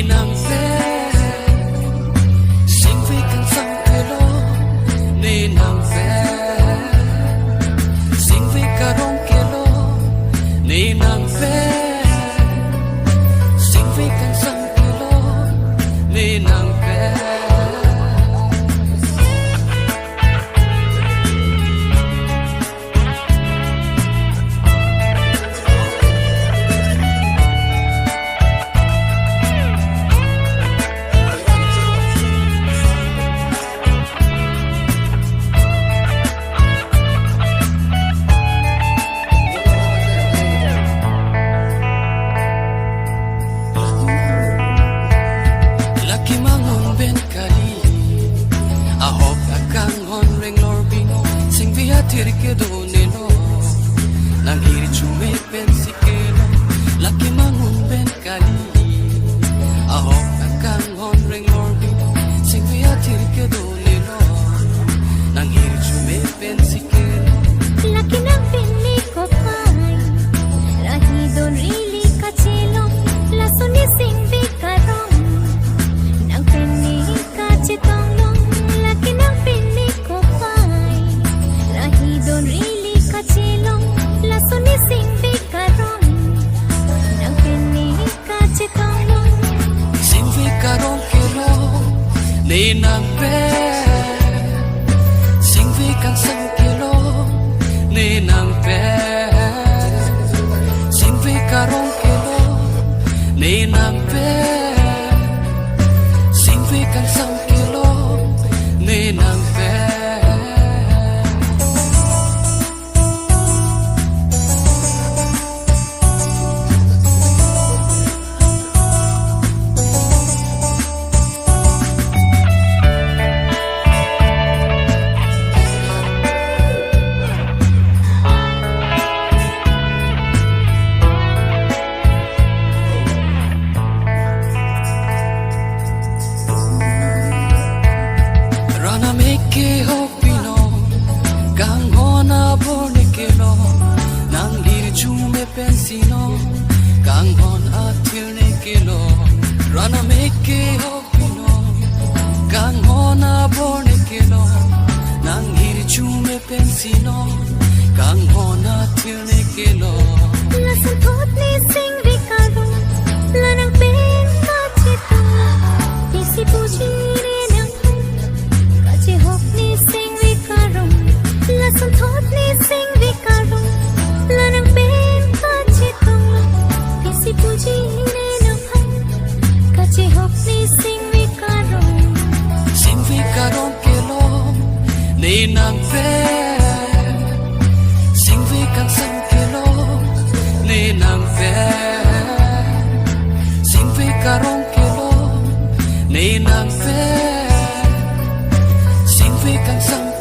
nang ve sing vi kan sang kelo ni nang ve sing vi ka rong kelo ni nang ve sing vi kan sang kelo ni nang ve Tir ke do neno nang hiri chume pen sikelo laki mangun ben kali aho akang hon reng orbi sing via tir ke do neno nang hiri chume pen sikelo laki nang pinni ko pai rahi don rili kachelo la suni sing vi karong nang pinni kachitong laki nang pinni ko pai don really kachilong la suni sing vi karong nang pinni kachitong sing vi karong kelo ni nang pe sing vi kan sang kelo ni nang pe sing vi karong kelo ni nang pe sing vi kan sang kelo ni nang pe ke hopino gang hona borne kelo nang dir chume pensino gang hon atil ne kelo rana me ke hopino gang hona borne kelo nang dir chume pensino gang hon atil ne kelo la san thot ni sing vi karo la nang pen ka chito tisi puji sing vi karong la san thot ni sing vi karong la nang pen ka chitong kisi puji ne na phai ka che hok ni sing vi karong kelo ni nang ve sing vi kan sang kelo ni nang ve sing vi karong kelo ni nang ve sing vi kan sang